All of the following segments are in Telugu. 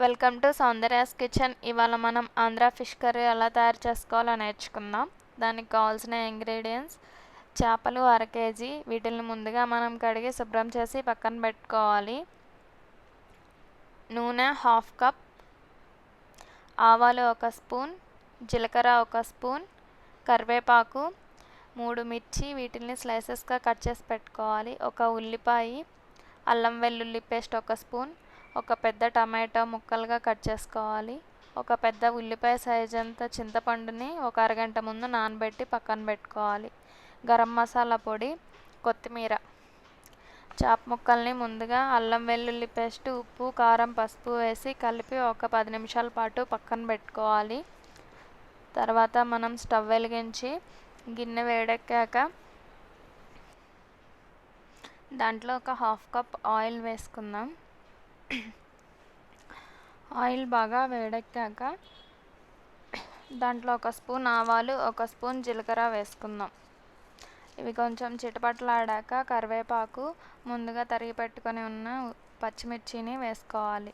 Welcome to Soundarya's kitchen. ఇవాళ మనం ఆంధ్ర ఫిష్ కర్రీ ఎలా తయారు చేసుకోవాలో నేర్చుకుందాం. దానికి కావాల్సిన ఇంగ్రీడియంట్స్: చేపలు 1/2 కేజీ. వీటిని ముందుగా మనం కడిగి శుభ్రం చేసి పక్కన పెట్టుకోవాలి. నూనె 1/2 కప్, ఆవాలు 1 స్పూన్, జీలకర్ర 1 స్పూన్, కరివేపాకు, 3 మిర్చి, వీటిని స్లైసెస్గా కట్ చేసి పెట్టుకోవాలి. 1 ఉల్లిపాయ, అల్లం వెల్లుల్లి పేస్ట్ 1 స్పూన్, ఒక పెద్ద టమాటో ముక్కలుగా కట్ చేసుకోవాలి. ఒక పెద్ద ఉల్లిపాయ సైజ్ అంత చింతపండుని ఒక అరగంట ముందు నానబెట్టి పక్కన పెట్టుకోవాలి. గరం మసాలా పొడి, కొత్తిమీర. చేప ముక్కల్ని ముందుగా అల్లం వెల్లుల్లి పేస్ట్, ఉప్పు, కారం, పసుపు వేసి కలిపి ఒక 10 నిమిషాల పాటు పక్కన పెట్టుకోవాలి. తర్వాత మనం స్టవ్ వెలిగించి గిన్నె వేడెక్కాక దాంట్లో ఒక 1/2 కప్ ఆయిల్ వేసుకుందాం. ఆయిల్ బాగా వేడెక్కాక దాంట్లో 1 స్పూన్ ఆవాలు, 1 స్పూన్ జీలకర్ర వేసుకుందాం. ఇవి కొంచెం చిటపటలాడాక కరివేపాకు, ముందుగా తరిగి పెట్టుకొని ఉన్న పచ్చిమిర్చిని వేసుకోవాలి.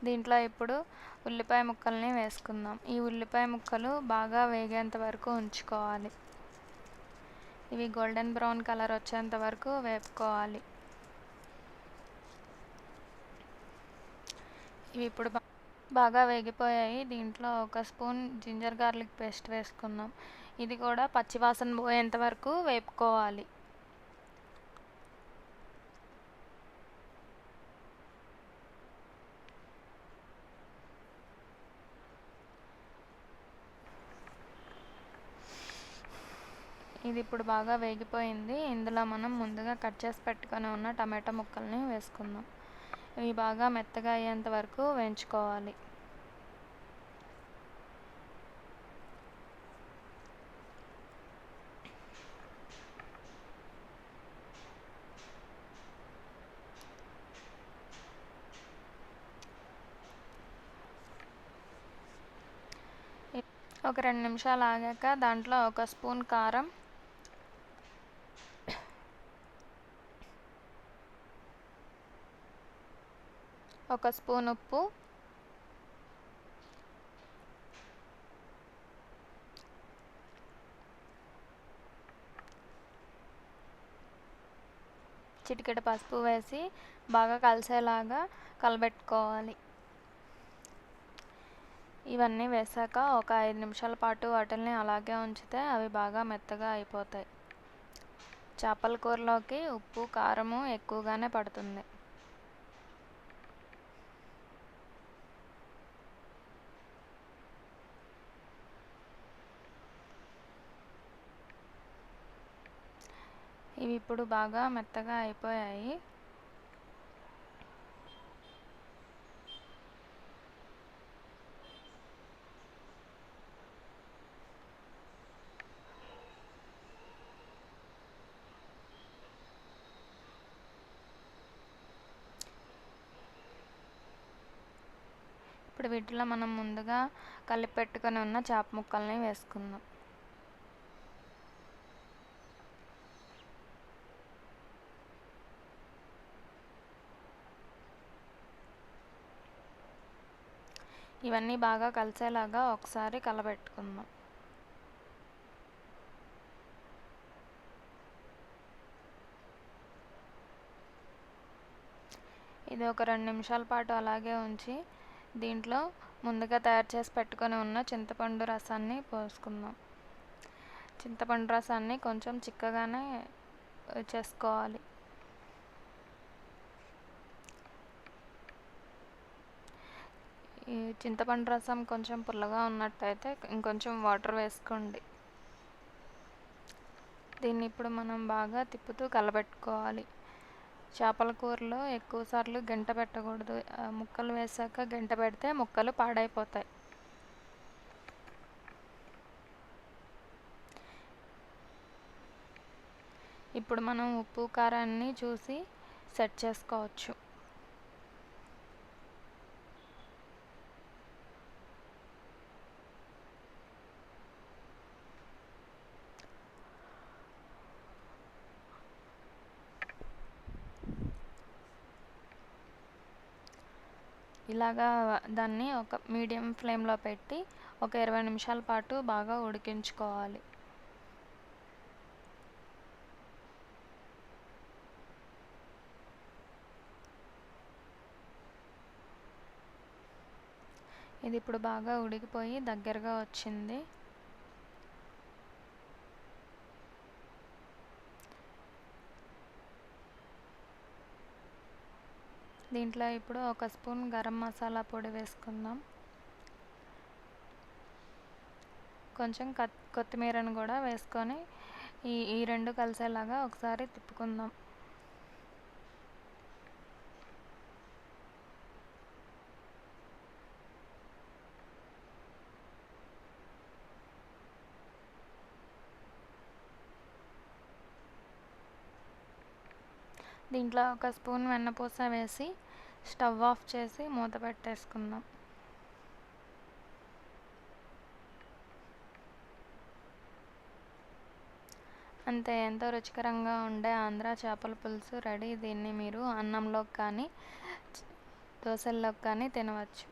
దీంట్లో ఇప్పుడు ఉల్లిపాయ ముక్కల్ని వేసుకుందాం. ఈ ఉల్లిపాయ ముక్కలు బాగా వేగేంత వరకు ఉంచుకోవాలి. ఇవి గోల్డెన్ బ్రౌన్ కలర్ వచ్చేంత వరకు వేపుకోవాలి. ఇవి ఇప్పుడు బాగా వేగిపోయాయి. దీంట్లో 1 స్పూన్ జింజర్ గార్లిక్ పేస్ట్ వేసుకుందాం. ఇది కూడా పచ్చివాసన పోయేంత వరకు వేపుకోవాలి. ఇది ఇప్పుడు బాగా వేగిపోయింది. ఇందులో మనం ముందుగా కట్ చేసి పెట్టుకొని ఉన్న టమాటా ముక్కల్ని వేసుకుందాం. ఇవి బాగా మెత్తగా అయ్యేంత వరకు వేయించుకోవాలి. ఒక 2 నిమిషాలు ఆగాక దాంట్లో 1 స్పూన్ కారం, 1 స్పూన్ ఉప్పు, చిటికెడు పసుపు వేసి బాగా కలిసేలాగా కలబెట్టుకోవాలి. ఇవన్నీ వేసాక ఒక 5 నిమిషాల పాటు వాటిని అలాగే ఉంచితే అవి బాగా మెత్తగా అయిపోతాయి. చేపల కూరలోకి ఉప్పు, కారము ఎక్కువగానే పడుతుంది. ఇవి ఇప్పుడు బాగా మెత్తగా అయిపోయాయి. ఇప్పుడు వీటిలో మనం ముందుగా కలిపి పెట్టుకొని ఉన్న చేప ముక్కల్ని వేసుకుందాం. ఇవన్నీ బాగా కలిసేలాగా ఒకసారి కలబెట్టుకుందాం. ఇది ఒక 2 నిమిషాల పాటు అలాగే ఉంచి దీంట్లో ముందుగా తయారు చేసి పెట్టుకొని ఉన్న చింతపండు రసాన్ని పోసుకుందాం. చింతపండు రసాన్ని కొంచెం చిక్కగానే చేసుకోవాలి. ఈ చింతపండు రసం కొంచెం పుల్లగా ఉన్నట్టయితే ఇంకొంచెం వాటర్ వేసుకోండి. దీన్ని ఇప్పుడు మనం బాగా తిప్పుతూ కలబెట్టుకోవాలి. చేపల కూరలో ఎక్కువసార్లు గంట పెట్టకూడదు. ముక్కలు వేసాక గంట పెడితే ముక్కలు పాడైపోతాయి. ఇప్పుడు మనం ఉప్పు, కారాన్ని చూసి సెట్ చేసుకోవచ్చు. ఇలాగా దాన్ని ఒక మీడియం ఫ్లేమ్లో పెట్టి ఒక 20 నిమిషాల పాటు బాగా ఉడికించుకోవాలి. ఇది ఇప్పుడు బాగా ఉడికిపోయి దగ్గరగా వచ్చింది. దీంట్లో ఇప్పుడు ఒక స్పూన్ గరం మసాలా పొడి వేసుకుందాం. కొంచెం కొత్తిమీరను కూడా వేసుకొని ఈ రెండు కలిసేలాగా ఒకసారి తిప్పుకుందాం. దీంట్లో ఒక స్పూన్ వెన్నపూస వేసి స్టవ్ ఆఫ్ చేసి మూత పెట్టేసుకుందాం. అంతే, ఎంతో రుచికరంగా ఉండే ఆంధ్ర చేపల పులుసు రెడీ. దీన్ని మీరు అన్నంలోకి కానీ దోశల్లోకి కానీ తినవచ్చు.